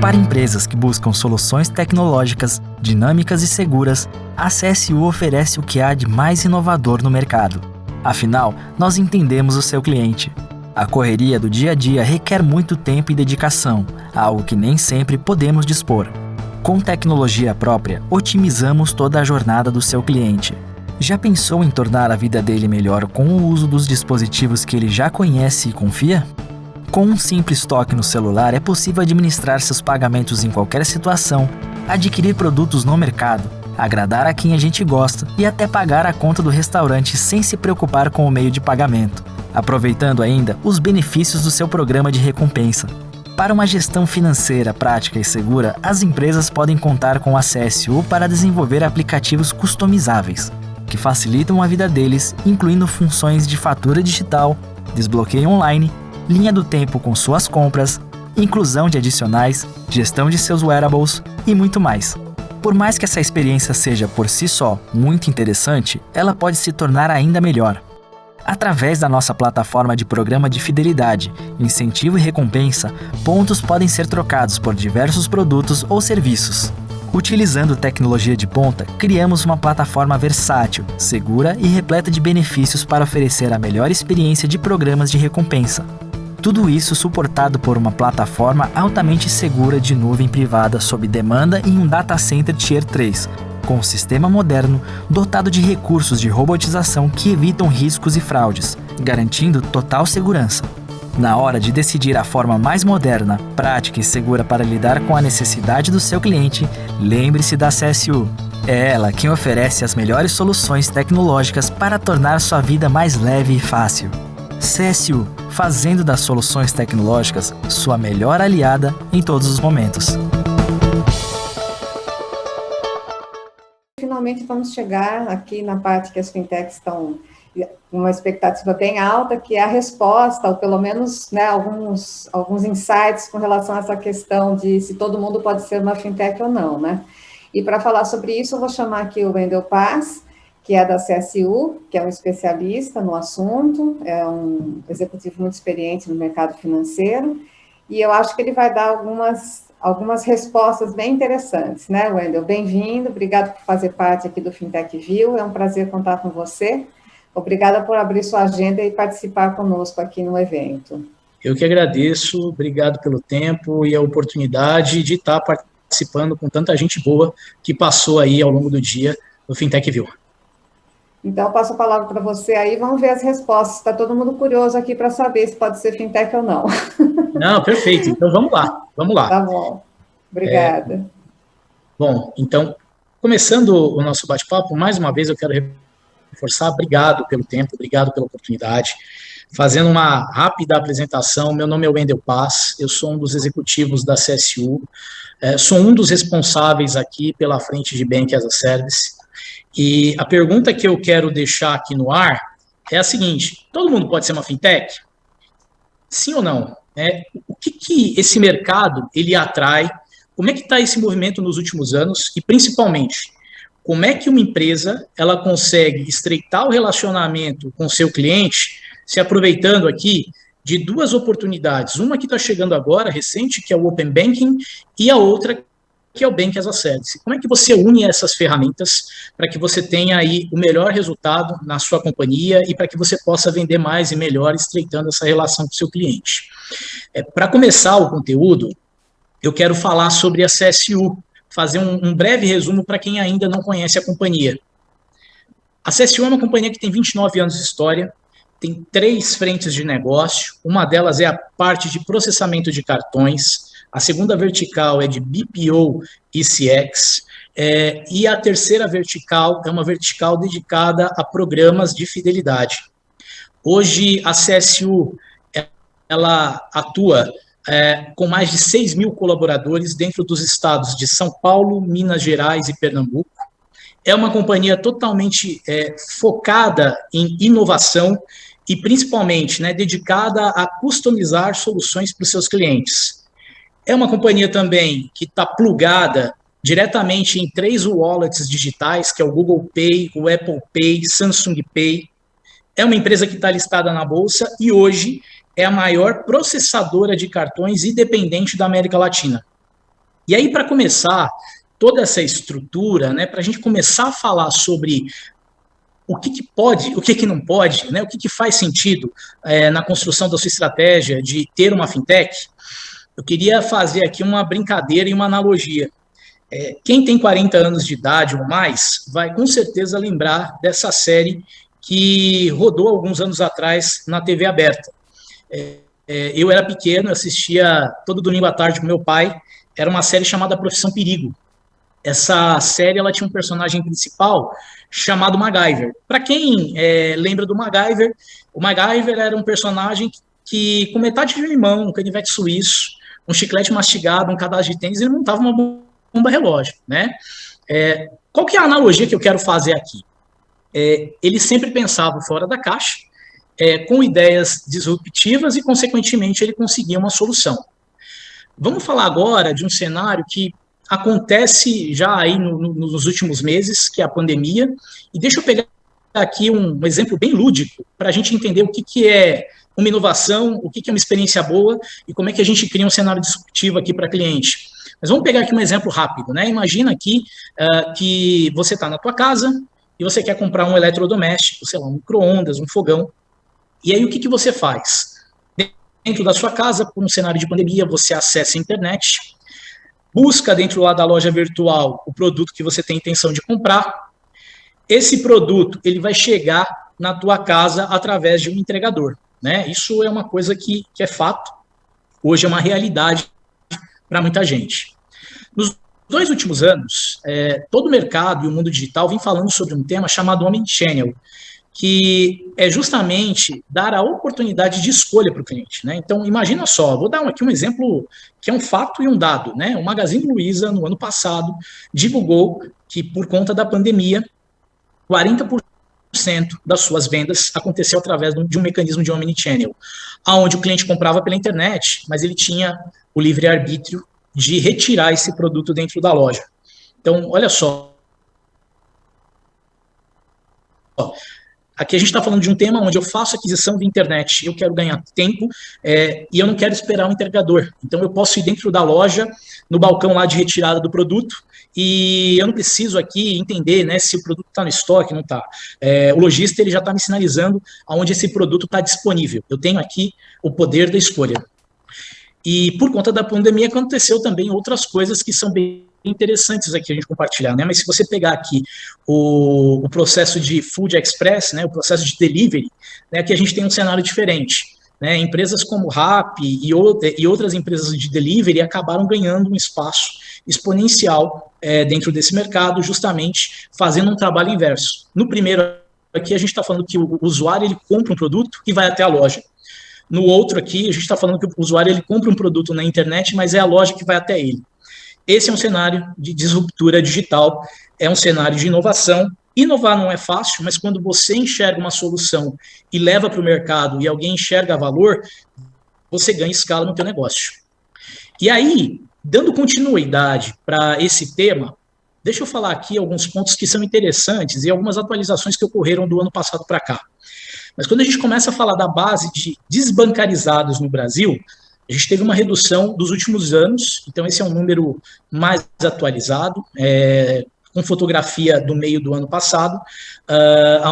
Para empresas que buscam soluções tecnológicas, dinâmicas e seguras, a CSU oferece o que há de mais inovador no mercado. Afinal, nós entendemos o seu cliente. A correria do dia a dia requer muito tempo e dedicação, algo que nem sempre podemos dispor. Com tecnologia própria, otimizamos toda a jornada do seu cliente. Já pensou em tornar a vida dele melhor com o uso dos dispositivos que ele já conhece e confia? Com um simples toque no celular é possível administrar seus pagamentos em qualquer situação, adquirir produtos no mercado, agradar a quem a gente gosta e até pagar a conta do restaurante sem se preocupar com o meio de pagamento, aproveitando ainda os benefícios do seu programa de recompensa. Para uma gestão financeira prática e segura, as empresas podem contar com a CSU para desenvolver aplicativos customizáveis, que facilitam a vida deles, incluindo funções de fatura digital, desbloqueio online, linha do tempo com suas compras, inclusão de adicionais, gestão de seus wearables e muito mais. Por mais que essa experiência seja por si só muito interessante, ela pode se tornar ainda melhor. Através da nossa plataforma de programa de fidelidade, incentivo e recompensa, pontos podem ser trocados por diversos produtos ou serviços. Utilizando tecnologia de ponta, criamos uma plataforma versátil, segura e repleta de benefícios para oferecer a melhor experiência de programas de recompensa. Tudo isso suportado por uma plataforma altamente segura de nuvem privada sob demanda em um data center Tier 3, com um sistema moderno dotado de recursos de robotização que evitam riscos e fraudes, garantindo total segurança. Na hora de decidir a forma mais moderna, prática e segura para lidar com a necessidade do seu cliente, lembre-se da CSU. É ela quem oferece as melhores soluções tecnológicas para tornar sua vida mais leve e fácil. CSU, fazendo das soluções tecnológicas sua melhor aliada em todos os momentos. Finalmente vamos chegar aqui na parte que as fintechs estão com uma expectativa bem alta, que é a resposta, ou pelo menos, né, alguns insights com relação a essa questão de se todo mundo pode ser uma fintech ou não, né? E para falar sobre isso, eu vou chamar aqui o Wendel Paz, que é da CSU, que é um especialista no assunto, é um executivo muito experiente no mercado financeiro, e eu acho que ele vai dar algumas respostas bem interessantes, né, Wendel? Bem-vindo, obrigado por fazer parte aqui do Fintech View, é um prazer contar com você. Obrigada por abrir sua agenda e participar conosco aqui no evento. Eu que agradeço, obrigado pelo tempo e a oportunidade de estar participando com tanta gente boa que passou aí ao longo do dia no Fintech View. Então, eu passo a palavra para você aí, vamos ver as respostas. Está todo mundo curioso aqui para saber se pode ser fintech ou não. Não, perfeito. Então, vamos lá. Tá bom. Obrigada. Bom, então, começando o nosso bate-papo, mais uma vez eu quero reforçar, obrigado pelo tempo, obrigado pela oportunidade. Fazendo uma rápida apresentação, meu nome é Wendel Paz, eu sou um dos executivos da CSU, sou um dos responsáveis aqui pela frente de Bank as a Service. E a pergunta que eu quero deixar aqui no ar é a seguinte: todo mundo pode ser uma fintech? Sim ou não? O que esse mercado ele atrai? Como é que está esse movimento nos últimos anos? E, principalmente, como é que uma empresa ela consegue estreitar o relacionamento com o seu cliente, se aproveitando aqui de duas oportunidades? Uma que está chegando agora, recente, que é o Open Banking, e a outra que é o Bank as a Service. Como é que você une essas ferramentas para que você tenha aí o melhor resultado na sua companhia e para que você possa vender mais e melhor, estreitando essa relação com o seu cliente? Para começar o conteúdo, eu quero falar sobre a CSU, fazer um breve resumo para quem ainda não conhece a companhia. A CSU é uma companhia que tem 29 anos de história, tem 3 frentes de negócio, uma delas é a parte de processamento de cartões, a segunda vertical é de BPO e CX, e a terceira vertical é uma vertical dedicada a programas de fidelidade. Hoje, a CSU ela atua com mais de 6 mil colaboradores dentro dos estados de São Paulo, Minas Gerais e Pernambuco. É uma companhia totalmente focada em inovação e, principalmente, dedicada a customizar soluções para os seus clientes. É uma companhia também que está plugada diretamente em 3 wallets digitais, que é o Google Pay, o Apple Pay, Samsung Pay. É uma empresa que está listada na Bolsa e hoje é a maior processadora de cartões independente da América Latina. E aí, para começar toda essa estrutura, né, para a gente começar a falar sobre o que pode, o que não pode, né, o que faz sentido na construção da sua estratégia de ter uma fintech, eu queria fazer aqui uma brincadeira e uma analogia. Quem tem 40 anos de idade ou mais vai com certeza lembrar dessa série que rodou alguns anos atrás na TV aberta. Eu era pequeno, assistia todo domingo à tarde com meu pai, era uma série chamada Profissão Perigo. Essa série ela tinha um personagem principal chamado MacGyver. Para quem lembra do MacGyver, o MacGyver era um personagem que com metade de limão, um canivete suíço, um chiclete mastigado, um cadastro de tênis, ele montava uma bomba relógio, né? Qual que é a analogia que eu quero fazer aqui? Ele sempre pensava fora da caixa, com ideias disruptivas e, consequentemente, ele conseguia uma solução. Vamos falar agora de um cenário que acontece já aí nos últimos meses, que é a pandemia, e deixa eu pegar aqui um exemplo bem lúdico para a gente entender o que é uma inovação, o que é uma experiência boa e como é que a gente cria um cenário disruptivo aqui para cliente. Mas vamos pegar aqui um exemplo rápido, né? Imagina aqui que você está na tua casa e você quer comprar um eletrodoméstico, sei lá, um micro-ondas, um fogão, e aí o que você faz? Dentro da sua casa, por um cenário de pandemia, você acessa a internet, busca dentro lá da loja virtual o produto que você tem intenção de comprar. Esse produto ele vai chegar na tua casa através de um entregador, né? Isso é uma coisa que é fato, hoje é uma realidade para muita gente. Nos 2 últimos anos, todo o mercado e o mundo digital vem falando sobre um tema chamado Omnichannel, que é justamente dar a oportunidade de escolha para o cliente, né? Então, imagina só, vou dar aqui um exemplo que é um fato e um dado, né? O Magazine Luiza, no ano passado, divulgou que, por conta da pandemia, 40% das suas vendas aconteceu através de um mecanismo de omnichannel, onde o cliente comprava pela internet, mas ele tinha o livre-arbítrio de retirar esse produto dentro da loja. Então, olha só. Aqui a gente está falando de um tema onde eu faço aquisição de internet, eu quero ganhar tempo e eu não quero esperar um entregador. Então eu posso ir dentro da loja, no balcão lá de retirada do produto, e eu não preciso aqui entender, né, se o produto está no estoque, não está. O lojista ele já está me sinalizando aonde esse produto está disponível. Eu tenho aqui o poder da escolha. E por conta da pandemia aconteceu também outras coisas que são bem interessantes aqui a gente compartilhar, né? Mas se você pegar aqui o processo de food express, né, o processo de delivery, né, aqui a gente tem um cenário diferente, né? Empresas como Rappi e outras empresas de delivery acabaram ganhando um espaço exponencial dentro desse mercado, justamente fazendo um trabalho inverso. No primeiro aqui a gente está falando que o usuário ele compra um produto e vai até a loja. No outro aqui a gente está falando que o usuário ele compra um produto na internet, mas é a loja que vai até ele. Esse é um cenário de disruptura digital, é um cenário de inovação. Inovar não é fácil, mas quando você enxerga uma solução e leva para o mercado e alguém enxerga valor, você ganha escala no teu negócio. E aí, dando continuidade para esse tema, deixa eu falar aqui alguns pontos que são interessantes e algumas atualizações que ocorreram do ano passado para cá. Mas quando a gente começa a falar da base de desbancarizados no Brasil, a gente teve uma redução dos últimos anos, então esse é um número mais atualizado, com fotografia do meio do ano passado,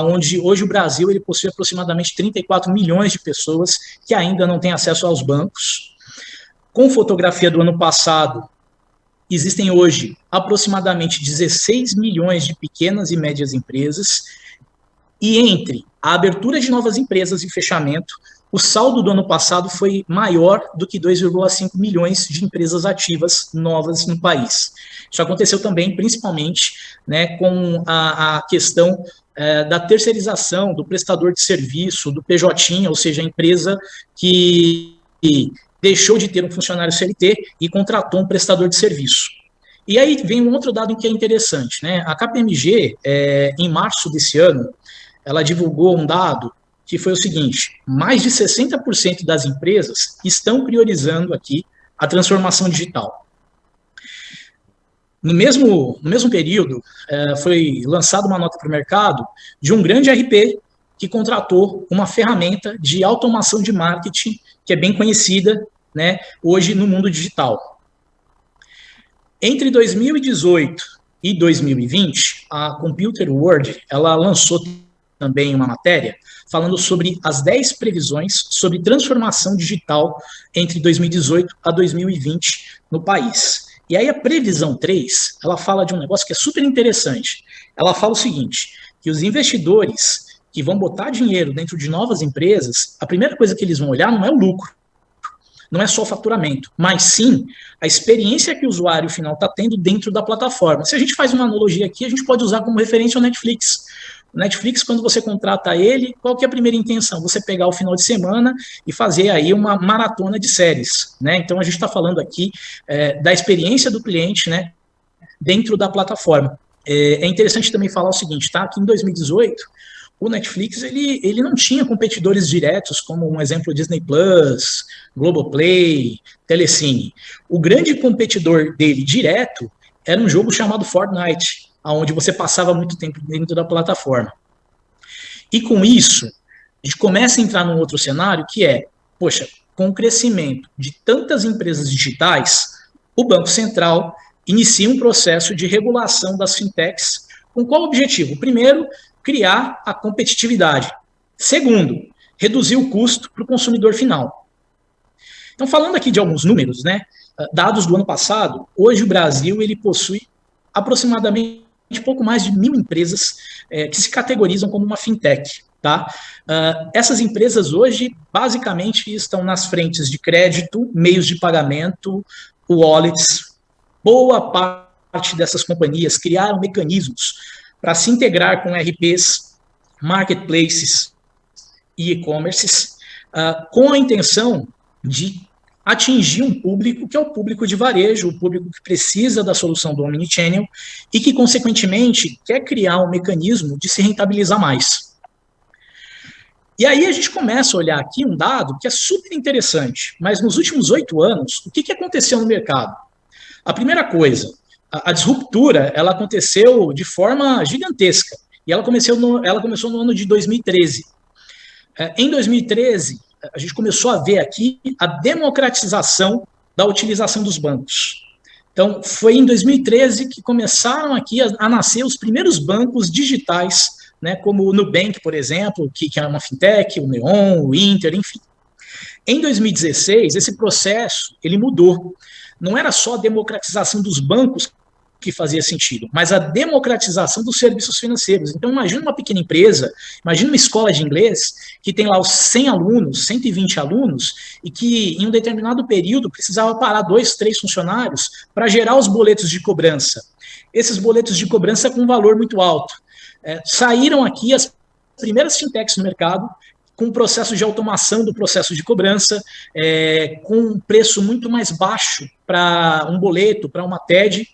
onde hoje o Brasil ele possui aproximadamente 34 milhões de pessoas que ainda não têm acesso aos bancos. Com fotografia do ano passado, existem hoje aproximadamente 16 milhões de pequenas e médias empresas, e entre a abertura de novas empresas e fechamento, o saldo do ano passado foi maior do que 2,5 milhões de empresas ativas novas no país. Isso aconteceu também, principalmente, né, com a questão da terceirização, do prestador de serviço, do PJ, ou seja, a empresa que deixou de ter um funcionário CLT e contratou um prestador de serviço. E aí vem um outro dado que é interessante, né? A KPMG, em março desse ano, ela divulgou um dado que foi o seguinte: mais de 60% das empresas estão priorizando aqui a transformação digital. No mesmo período, foi lançada uma nota para o mercado de um grande RP que contratou uma ferramenta de automação de marketing que é bem conhecida, né, hoje no mundo digital. Entre 2018 e 2020, a Computer World, ela lançou também uma matéria falando sobre as 10 previsões sobre transformação digital entre 2018 a 2020 no país. E aí a previsão 3, ela fala de um negócio que é super interessante. Ela fala o seguinte, que os investidores que vão botar dinheiro dentro de novas empresas, a primeira coisa que eles vão olhar não é o lucro, não é só o faturamento, mas sim a experiência que o usuário final está tendo dentro da plataforma. Se a gente faz uma analogia aqui, a gente pode usar como referência o Netflix. O Netflix, quando você contrata ele, qual que é a primeira intenção? Você pegar o final de semana e fazer aí uma maratona de séries, né? Então, a gente está falando aqui da experiência do cliente, né, dentro da plataforma. É interessante também falar o seguinte, tá? Que em 2018, o Netflix, ele não tinha competidores diretos, como um exemplo Disney Plus, Globoplay, Telecine. O grande competidor dele direto era um jogo chamado Fortnite, onde você passava muito tempo dentro da plataforma. E com isso, a gente começa a entrar num outro cenário que é, poxa, com o crescimento de tantas empresas digitais, o Banco Central inicia um processo de regulação das fintechs, com qual objetivo? Primeiro, criar a competitividade. Segundo, reduzir o custo para o consumidor final. Então, falando aqui de alguns números, né, dados do ano passado, hoje o Brasil ele possui aproximadamente pouco mais de 1.000 empresas que se categorizam como uma fintech. Tá? Essas empresas hoje, basicamente, estão nas frentes de crédito, meios de pagamento, wallets. Boa parte dessas companhias criaram mecanismos para se integrar com RPs, marketplaces e e-commerces, com a intenção de atingir um público que é o público de varejo, o público que precisa da solução do Omnichannel e que, consequentemente, quer criar um mecanismo de se rentabilizar mais. E aí a gente começa a olhar aqui um dado que é super interessante, mas nos últimos 8 anos, o que aconteceu no mercado? A primeira coisa, a disruptura, ela aconteceu de forma gigantesca, e ela começou no ano de 2013. Em 2013, a gente começou a ver aqui a democratização da utilização dos bancos. Então, foi em 2013 que começaram aqui a nascer os primeiros bancos digitais, né, como o Nubank, por exemplo, que é uma fintech, o Neon, o Inter, enfim. Em 2016, esse processo ele mudou. Não era só a democratização dos bancos que fazia sentido, mas a democratização dos serviços financeiros. Então, imagina uma pequena empresa, imagina uma escola de inglês que tem lá os 100 alunos, 120 alunos, e que em um determinado período precisava parar 2, 3 funcionários para gerar os boletos de cobrança. Esses boletos de cobrança com um valor muito alto. Saíram aqui as primeiras fintechs no mercado, com um processo de automação do processo de cobrança, com um preço muito mais baixo para um boleto, para uma TED.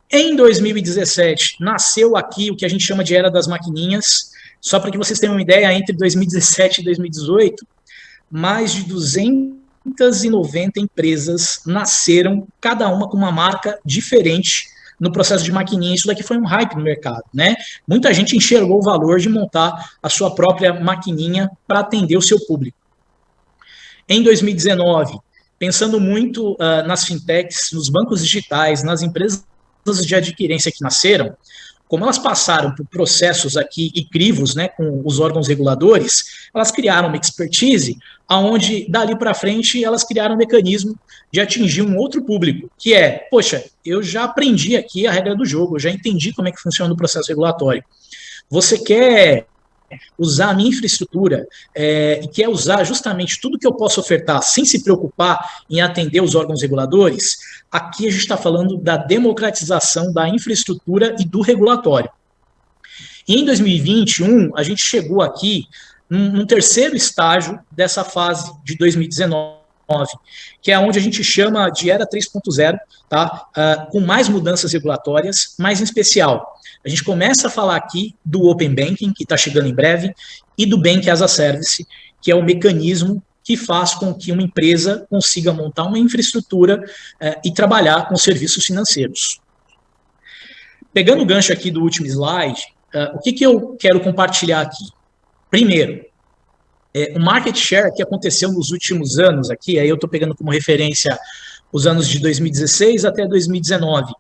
Em 2017, nasceu aqui o que a gente chama de Era das Maquininhas. Só para que vocês tenham uma ideia, entre 2017 e 2018, mais de 290 empresas nasceram, cada uma com uma marca diferente no processo de maquininha. Isso daqui foi um hype no mercado, né? Muita gente enxergou o valor de montar a sua própria maquininha para atender o seu público. Em 2019, pensando muito nas fintechs, nos bancos digitais, nas empresas de adquirência que nasceram, como elas passaram por processos aqui e crivos, né, com os órgãos reguladores, elas criaram uma expertise onde, dali para frente, elas criaram um mecanismo de atingir um outro público, que é, poxa, eu já aprendi aqui a regra do jogo, eu já entendi como é que funciona o processo regulatório. Você quer usar a minha infraestrutura e quer usar justamente tudo que eu posso ofertar sem se preocupar em atender os órgãos reguladores, aqui a gente está falando da democratização da infraestrutura e do regulatório. E em 2021, a gente chegou aqui num terceiro estágio dessa fase de 2019, que é onde a gente chama de Era 3.0, tá? Com mais mudanças regulatórias, mas em especial, a gente começa a falar aqui do Open Banking, que está chegando em breve, e do Bank as a Service, que é o mecanismo que faz com que uma empresa consiga montar uma infraestrutura e trabalhar com serviços financeiros. Pegando o gancho aqui do último slide, o que eu quero compartilhar aqui? Primeiro, o market share que aconteceu nos últimos anos aqui, aí eu estou pegando como referência os anos de 2016 até 2019,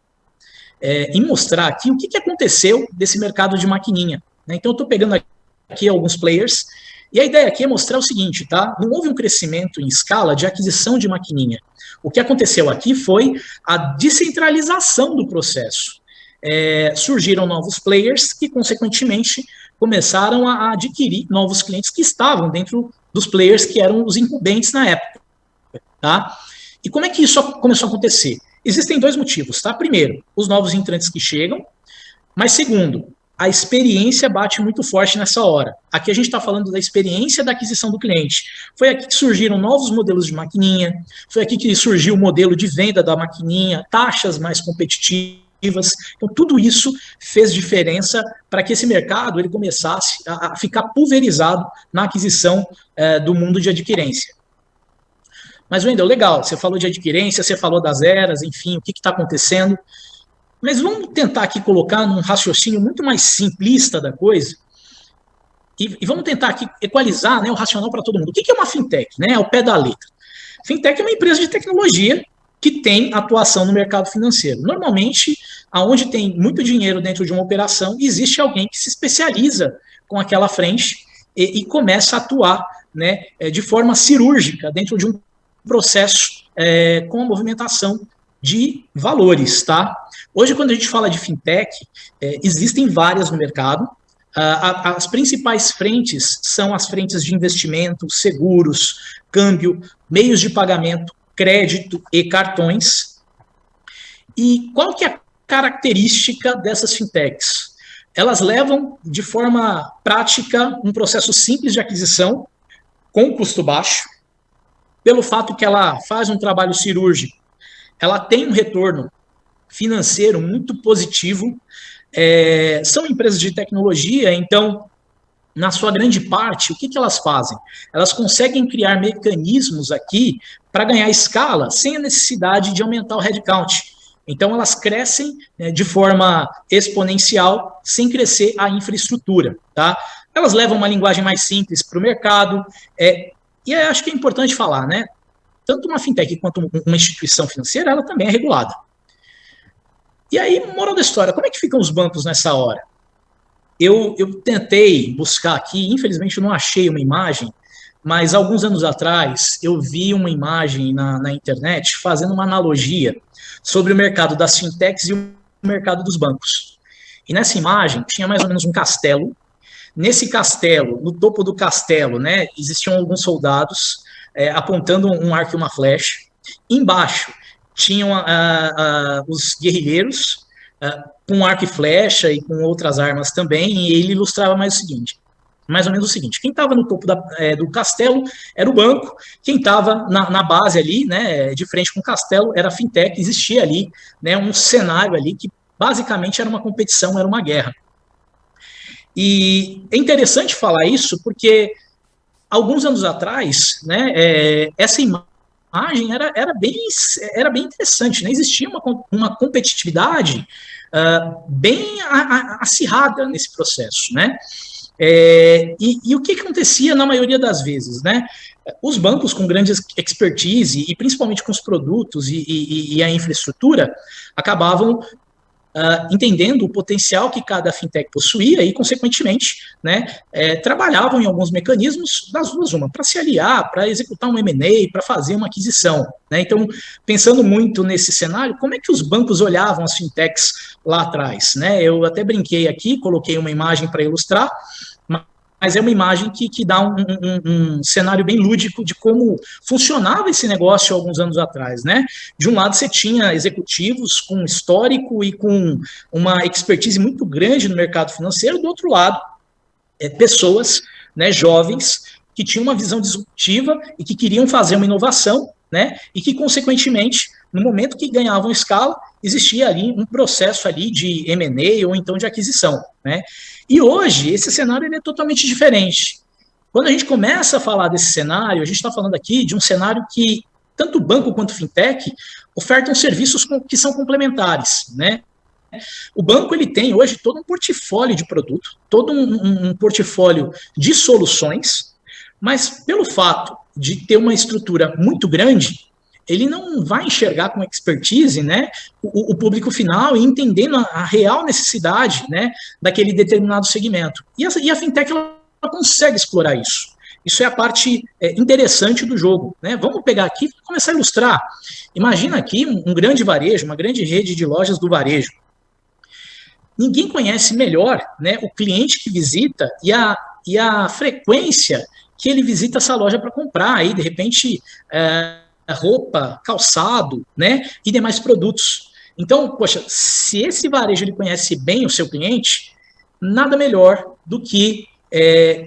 e mostrar aqui o que aconteceu desse mercado de maquininha, né? Então, eu estou pegando aqui alguns players, e a ideia aqui é mostrar o seguinte, tá? Não houve um crescimento em escala de aquisição de maquininha. O que aconteceu aqui foi a descentralização do processo. Surgiram novos players que, consequentemente, começaram a adquirir novos clientes que estavam dentro dos players que eram os incumbentes na época, tá? E como é que isso começou a acontecer? Existem dois motivos, tá? Primeiro, os novos entrantes que chegam, mas segundo, a experiência bate muito forte nessa hora. Aqui a gente está falando da experiência da aquisição do cliente. Foi aqui que surgiram novos modelos de maquininha, foi aqui que surgiu o modelo de venda da maquininha, taxas mais competitivas. Então, tudo isso fez diferença para que esse mercado ele começasse a ficar pulverizado na aquisição do mundo de adquirência. Mas, Wendel, legal, você falou de adquirência, você falou das eras, enfim, o que está acontecendo. Mas vamos tentar aqui colocar num raciocínio muito mais simplista da coisa e vamos tentar aqui equalizar, né, o racional para todo mundo. O que é uma fintech? Né, ao pé da letra. Fintech é uma empresa de tecnologia que tem atuação no mercado financeiro. Normalmente, aonde tem muito dinheiro dentro de uma operação, existe alguém que se especializa com aquela frente e começa a atuar, né, de forma cirúrgica dentro de um processo com a movimentação de valores, tá? Hoje, quando a gente fala de fintech, existem várias no mercado. As principais frentes são as frentes de investimento, seguros, câmbio, meios de pagamento, crédito e cartões. E qual que é a característica dessas fintechs? Elas levam de forma prática um processo simples de aquisição, com custo baixo, pelo fato que ela faz um trabalho cirúrgico, ela tem um retorno financeiro muito positivo, são empresas de tecnologia, então, na sua grande parte, o que elas fazem? Elas conseguem criar mecanismos aqui para ganhar escala sem a necessidade de aumentar o headcount. Então, elas crescem, né, de forma exponencial, sem crescer a infraestrutura, tá? Elas levam uma linguagem mais simples para o mercado, e acho que é importante falar, né? Tanto uma fintech quanto uma instituição financeira, ela também é regulada. E aí, moral da história, como é que ficam os bancos nessa hora? Eu tentei buscar aqui, infelizmente eu não achei uma imagem, mas alguns anos atrás eu vi uma imagem na internet fazendo uma analogia sobre o mercado das fintechs e o mercado dos bancos. E nessa imagem tinha mais ou menos um castelo. Nesse castelo, no topo do castelo, né, existiam alguns soldados apontando um arco e uma flecha. Embaixo tinham os guerrilheiros com arco e flecha e com outras armas também, e ele ilustrava mais ou menos o seguinte: quem estava no topo do castelo era o banco, quem estava na base ali, né, de frente com o castelo, era a fintech. Existia ali, né, um cenário ali que basicamente era uma competição, era uma guerra. E é interessante falar isso porque alguns anos atrás, né, essa imagem era bem interessante, né? Existia uma competitividade bem acirrada nesse processo, né? E o que acontecia na maioria das vezes, né? Os bancos com grande expertise e principalmente com os produtos e a infraestrutura acabavam entendendo o potencial que cada fintech possuía e, consequentemente, né, trabalhavam em alguns mecanismos das duas, uma para se aliar, para executar um M&A, para fazer uma aquisição, né? Então, pensando muito nesse cenário, como é que os bancos olhavam as fintechs lá atrás, né? Eu até brinquei aqui, coloquei uma imagem para ilustrar, mas é uma imagem que dá um cenário bem lúdico de como funcionava esse negócio alguns anos atrás, né? De um lado você tinha executivos com histórico e com uma expertise muito grande no mercado financeiro, do outro lado, pessoas, né, jovens, que tinham uma visão disruptiva e que queriam fazer uma inovação, né? E que, consequentemente, no momento que ganhavam escala, existia ali um processo ali de M&A ou então de aquisição, né? E hoje, esse cenário ele é totalmente diferente. Quando a gente começa a falar desse cenário, a gente está falando aqui de um cenário que tanto banco quanto fintech ofertam serviços que são complementares, né? O banco ele tem hoje todo um portfólio de produto, todo um portfólio de soluções, mas pelo fato de ter uma estrutura muito grande, ele não vai enxergar com expertise, né, o público final e entendendo a real necessidade, né, daquele determinado segmento. E a fintech ela consegue explorar isso. Isso é a parte interessante do jogo, né? Vamos pegar aqui e começar a ilustrar. Imagina aqui um grande varejo, uma grande rede de lojas do varejo. Ninguém conhece melhor, né, o cliente que visita e a frequência que ele visita essa loja para comprar, aí, de repente, roupa, calçado, né, e demais produtos. Então, poxa, se esse varejo ele conhece bem o seu cliente, nada melhor do que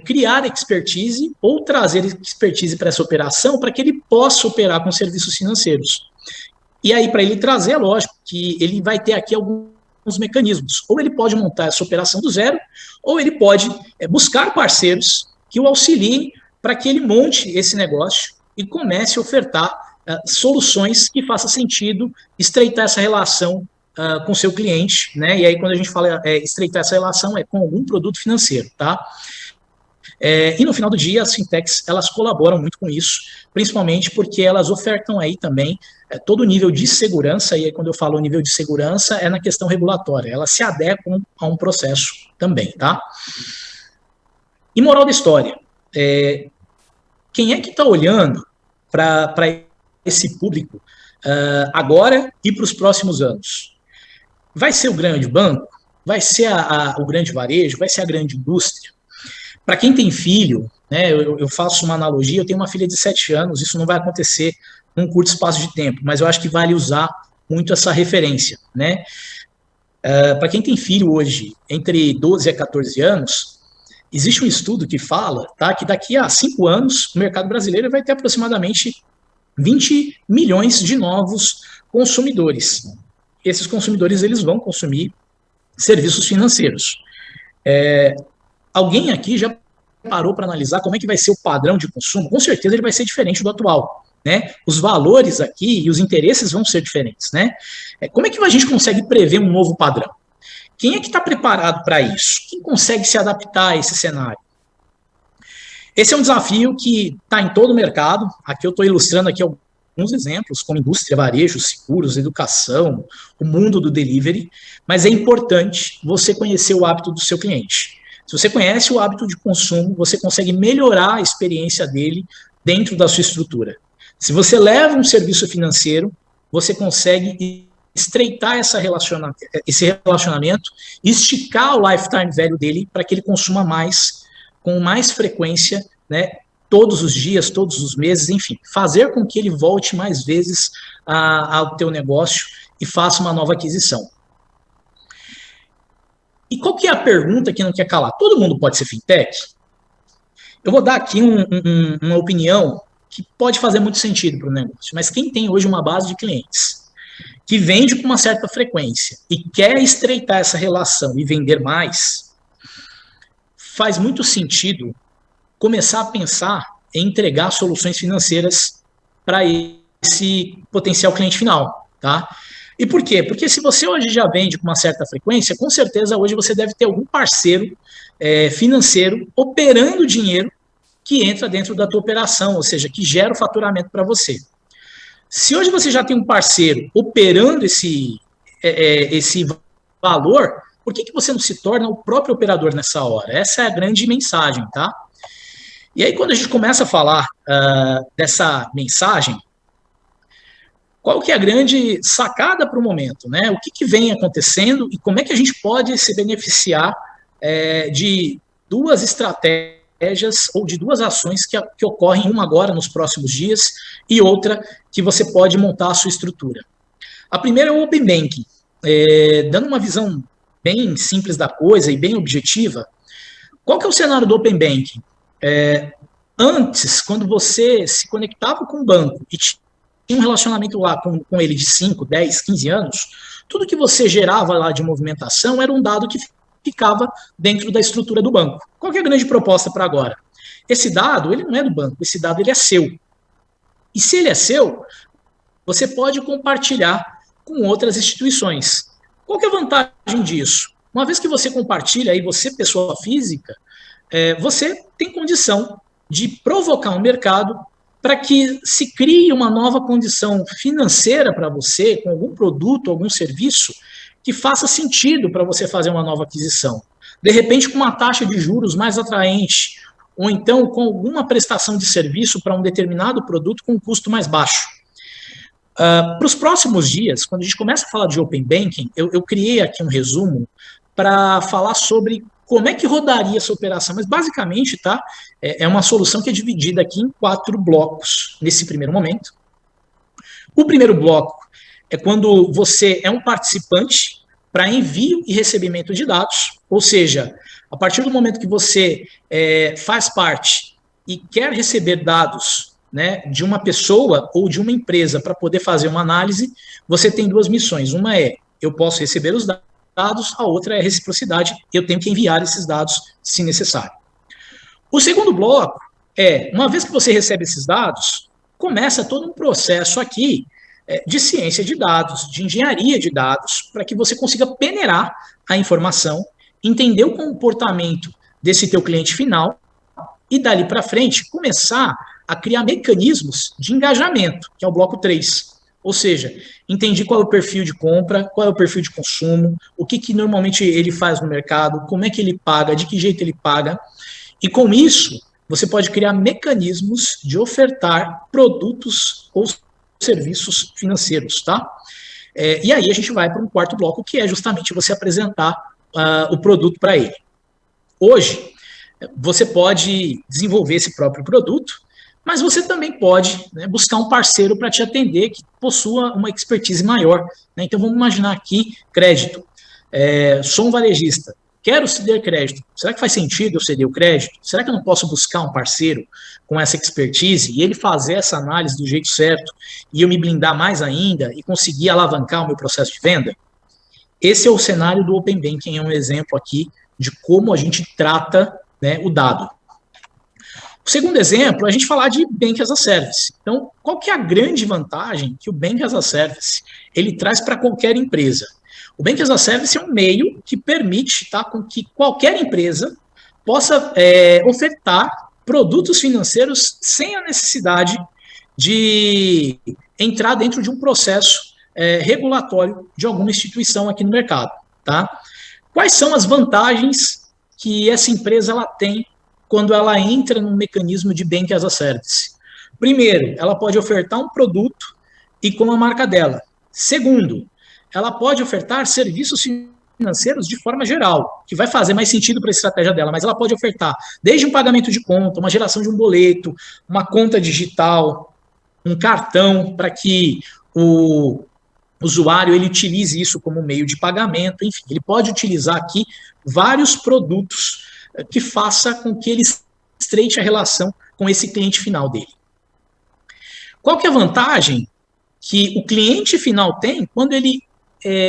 criar expertise ou trazer expertise para essa operação para que ele possa operar com serviços financeiros. E aí, para ele trazer, é lógico que ele vai ter aqui alguns mecanismos. Ou ele pode montar essa operação do zero, ou ele pode buscar parceiros que o auxiliem para que ele monte esse negócio e comece a ofertar soluções que façam sentido estreitar essa relação com o seu cliente, né? E aí, quando a gente fala estreitar essa relação, é com algum produto financeiro, tá? E no final do dia, as fintechs, elas colaboram muito com isso, principalmente porque elas ofertam aí também todo o nível de segurança, e aí quando eu falo nível de segurança, é na questão regulatória, elas se adequam a um processo também, tá? E moral da história, quem é que está olhando para esse público agora e para os próximos anos? Vai ser o grande banco? Vai ser o grande varejo? Vai ser a grande indústria? Para quem tem filho, né, eu faço uma analogia, eu tenho uma filha de 7 anos, isso não vai acontecer num curto espaço de tempo, mas eu acho que vale usar muito essa referência, né? Para quem tem filho hoje entre 12 a 14 anos, existe um estudo que fala, tá, que daqui a 5 anos o mercado brasileiro vai ter aproximadamente 20 milhões de novos consumidores. Esses consumidores eles vão consumir serviços financeiros. Alguém aqui já parou para analisar como é que vai ser o padrão de consumo? Com certeza ele vai ser diferente do atual, né? Os valores aqui e os interesses vão ser diferentes, né? Como é que a gente consegue prever um novo padrão? Quem é que está preparado para isso? Quem consegue se adaptar a esse cenário? Esse é um desafio que está em todo o mercado. Aqui eu estou ilustrando aqui alguns exemplos, como indústria, varejo, seguros, educação, o mundo do delivery, mas é importante você conhecer o hábito do seu cliente. Se você conhece o hábito de consumo, você consegue melhorar a experiência dele dentro da sua estrutura. Se você leva um serviço financeiro, você consegue estreitar esse relacionamento, esticar o lifetime value dele para que ele consuma mais, com mais frequência, né, todos os dias, todos os meses, enfim, fazer com que ele volte mais vezes ao teu negócio e faça uma nova aquisição. E qual que é a pergunta que não quer calar? Todo mundo pode ser fintech? Eu vou dar aqui uma opinião que pode fazer muito sentido para o negócio, mas quem tem hoje uma base de clientes que vende com uma certa frequência e quer estreitar essa relação e vender mais, faz muito sentido começar a pensar em entregar soluções financeiras para esse potencial cliente final, tá? E por quê? Porque se você hoje já vende com uma certa frequência, com certeza hoje você deve ter algum parceiro financeiro operando dinheiro que entra dentro da tua operação, ou seja, que gera o faturamento para você. Se hoje você já tem um parceiro operando esse valor, por que você não se torna o próprio operador nessa hora? Essa é a grande mensagem, tá? E aí, quando a gente começa a falar dessa mensagem, qual que é a grande sacada para o momento, né? O que vem acontecendo e como é que a gente pode se beneficiar de duas estratégias ou de duas ações que ocorrem, uma agora nos próximos dias e outra que você pode montar a sua estrutura. A primeira é o Open Banking. Dando uma visão bem simples da coisa e bem objetiva, qual que é o cenário do Open Banking? Antes, quando você se conectava com o banco e tinha um relacionamento lá com ele de 5, 10, 15 anos, tudo que você gerava lá de movimentação era um dado que ficava dentro da estrutura do banco. Qual que é a grande proposta para agora? Esse dado, ele não é do banco, esse dado ele é seu. E se ele é seu, você pode compartilhar com outras instituições. Qual que é a vantagem disso? Uma vez que você compartilha, aí você, pessoa física, você tem condição de provocar um mercado para que se crie uma nova condição financeira para você, com algum produto, algum serviço, que faça sentido para você fazer uma nova aquisição. De repente, com uma taxa de juros mais atraente, ou então com alguma prestação de serviço para um determinado produto com um custo mais baixo. Para os próximos dias, quando a gente começa a falar de Open Banking, eu criei aqui um resumo para falar sobre como é que rodaria essa operação, mas basicamente, tá, é uma solução que é dividida aqui em 4 blocos, nesse primeiro momento. O primeiro bloco é quando você é um participante para envio e recebimento de dados, ou seja, a partir do momento que você faz parte e quer receber dados, né, de uma pessoa ou de uma empresa para poder fazer uma análise, você tem 2 missões. Uma é, eu posso receber os dados, a outra é reciprocidade, eu tenho que enviar esses dados se necessário. O segundo bloco é, uma vez que você recebe esses dados, começa todo um processo aqui de ciência de dados, de engenharia de dados, para que você consiga peneirar a informação, entender o comportamento desse teu cliente final e dali para frente começar a criar mecanismos de engajamento, que é o bloco 3. Ou seja, entendi qual é o perfil de compra, qual é o perfil de consumo, o que normalmente ele faz no mercado, como é que ele paga, de que jeito ele paga. E com isso, você pode criar mecanismos de ofertar produtos ou serviços financeiros, tá? E aí a gente vai para um quarto bloco, que é justamente você apresentar o produto para ele. Hoje, você pode desenvolver esse próprio produto, mas você também pode, né, buscar um parceiro para te atender que possua uma expertise maior. Né? Então, vamos imaginar aqui crédito. Sou um varejista, quero ceder crédito. Será que faz sentido eu ceder o crédito? Será que eu não posso buscar um parceiro com essa expertise e ele fazer essa análise do jeito certo e eu me blindar mais ainda e conseguir alavancar o meu processo de venda? Esse é o cenário do Open Banking, é um exemplo aqui de como a gente trata, né, o dado. O segundo exemplo é a gente falar de Bank as a Service. Então, qual que é a grande vantagem que o Bank as a Service ele traz para qualquer empresa? O Bank as a Service é um meio que permite, tá, com que qualquer empresa possa ofertar produtos financeiros sem a necessidade de entrar dentro de um processo regulatório de alguma instituição aqui no mercado. Tá? Quais são as vantagens que essa empresa ela tem quando ela entra num mecanismo de Bank as a Service? Primeiro, ela pode ofertar um produto e com a marca dela. Segundo, ela pode ofertar serviços financeiros de forma geral, que vai fazer mais sentido para a estratégia dela, mas ela pode ofertar desde um pagamento de conta, uma geração de um boleto, uma conta digital, um cartão, para que o usuário ele utilize isso como meio de pagamento, enfim, ele pode utilizar aqui vários produtos que faça com que ele estreite a relação com esse cliente final dele. Qual que é a vantagem que o cliente final tem quando ele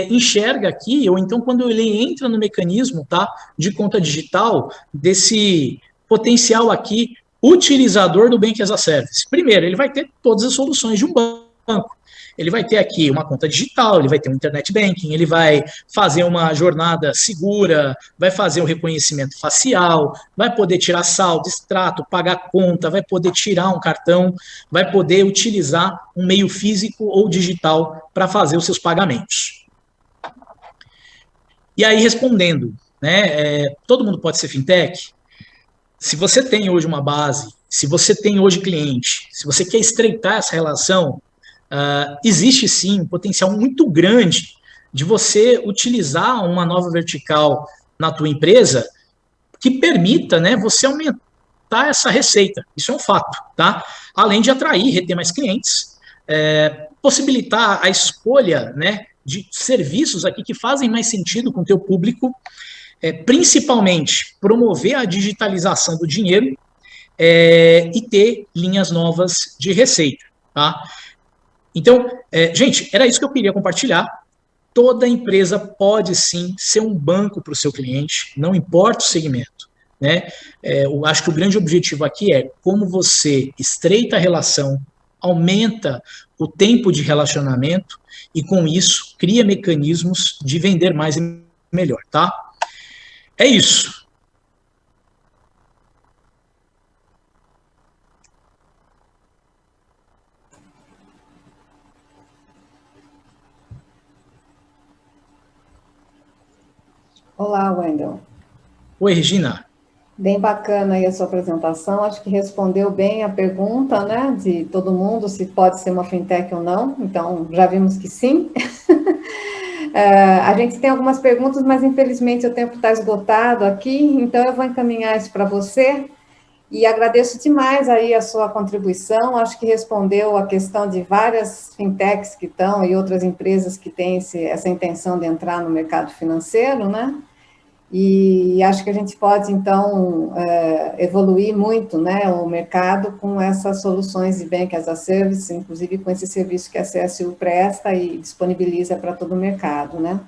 enxerga aqui, ou então quando ele entra no mecanismo, tá, de conta digital, desse potencial aqui, utilizador do Bank as a Service? Primeiro, ele vai ter todas as soluções de um banco. Ele vai ter aqui uma conta digital, ele vai ter um internet banking, ele vai fazer uma jornada segura, vai fazer um reconhecimento facial, vai poder tirar saldo, extrato, pagar conta, vai poder tirar um cartão, vai poder utilizar um meio físico ou digital para fazer os seus pagamentos. E aí, respondendo, né, todo mundo pode ser fintech? Se você tem hoje uma base, se você tem hoje cliente, se você quer estreitar essa relação, existe sim um potencial muito grande de você utilizar uma nova vertical na tua empresa que permita, né, você aumentar essa receita. Isso é um fato, tá? Além de atrair, reter mais clientes, possibilitar a escolha, né, de serviços aqui que fazem mais sentido com o teu público, principalmente promover a digitalização do dinheiro e ter linhas novas de receita, tá? Então, gente, era isso que eu queria compartilhar. Toda empresa pode, sim, ser um banco para o seu cliente, não importa o segmento. Né? Eu acho que o grande objetivo aqui é como você estreita a relação, aumenta o tempo de relacionamento e, com isso, cria mecanismos de vender mais e melhor, tá? É isso. Olá, Wendel. Oi, Regina. Bem bacana aí a sua apresentação, acho que respondeu bem a pergunta, né, de todo mundo, se pode ser uma fintech ou não, então já vimos que sim. A gente tem algumas perguntas, mas infelizmente o tempo está esgotado aqui, então eu vou encaminhar isso para você, e agradeço demais aí a sua contribuição, acho que respondeu a questão de várias fintechs que estão e outras empresas que têm essa intenção de entrar no mercado financeiro, né? E acho que a gente pode, então, evoluir muito, né, o mercado com essas soluções de Bank as a Service, inclusive com esse serviço que a CSU presta e disponibiliza para todo o mercado, né?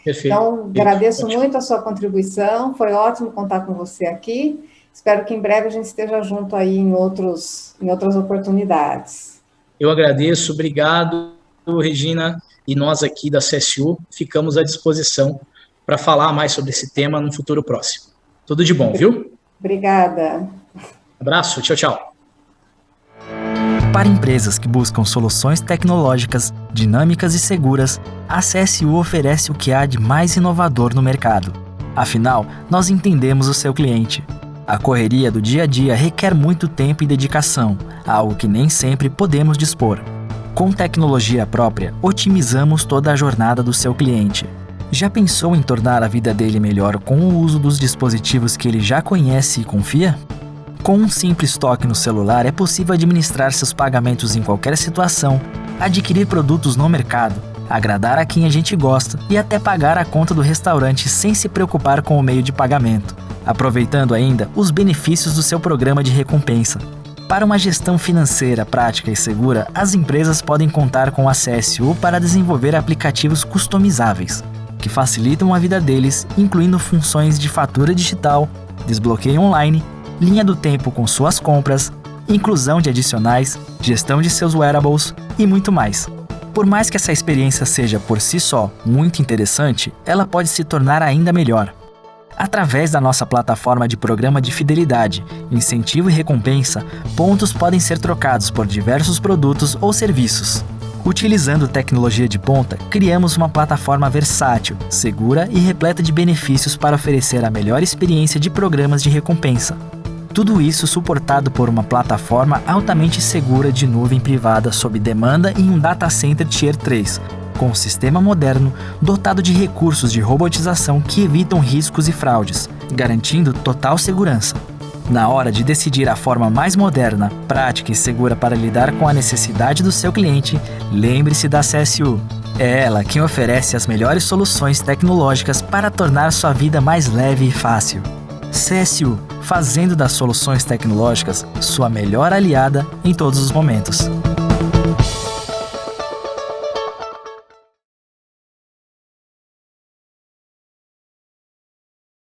Perfeito. Então, agradeço muito a sua contribuição, foi ótimo contar com você aqui, espero que em breve a gente esteja junto aí em outras oportunidades. Eu agradeço, obrigado, Regina, e nós aqui da CSU ficamos à disposição para falar mais sobre esse tema no futuro próximo. Tudo de bom, viu? Obrigada. Abraço, tchau, tchau. Para empresas que buscam soluções tecnológicas, dinâmicas e seguras, a CSU oferece o que há de mais inovador no mercado. Afinal, nós entendemos o seu cliente. A correria do dia a dia requer muito tempo e dedicação, algo que nem sempre podemos dispor. Com tecnologia própria, otimizamos toda a jornada do seu cliente. Já pensou em tornar a vida dele melhor com o uso dos dispositivos que ele já conhece e confia? Com um simples toque no celular é possível administrar seus pagamentos em qualquer situação, adquirir produtos no mercado, agradar a quem a gente gosta e até pagar a conta do restaurante sem se preocupar com o meio de pagamento, aproveitando ainda os benefícios do seu programa de recompensa. Para uma gestão financeira prática e segura, as empresas podem contar com a CSU para desenvolver aplicativos customizáveis, que facilitam a vida deles, incluindo funções de fatura digital, desbloqueio online, linha do tempo com suas compras, inclusão de adicionais, gestão de seus wearables e muito mais. Por mais que essa experiência seja por si só muito interessante, ela pode se tornar ainda melhor. Através da nossa plataforma de programa de fidelidade, incentivo e recompensa, pontos podem ser trocados por diversos produtos ou serviços. Utilizando tecnologia de ponta, criamos uma plataforma versátil, segura e repleta de benefícios para oferecer a melhor experiência de programas de recompensa. Tudo isso suportado por uma plataforma altamente segura de nuvem privada sob demanda em um data center Tier 3, com um sistema moderno dotado de recursos de robotização que evitam riscos e fraudes, garantindo total segurança. Na hora de decidir a forma mais moderna, prática e segura para lidar com a necessidade do seu cliente, lembre-se da CSU. É ela quem oferece as melhores soluções tecnológicas para tornar sua vida mais leve e fácil. CSU, fazendo das soluções tecnológicas sua melhor aliada em todos os momentos.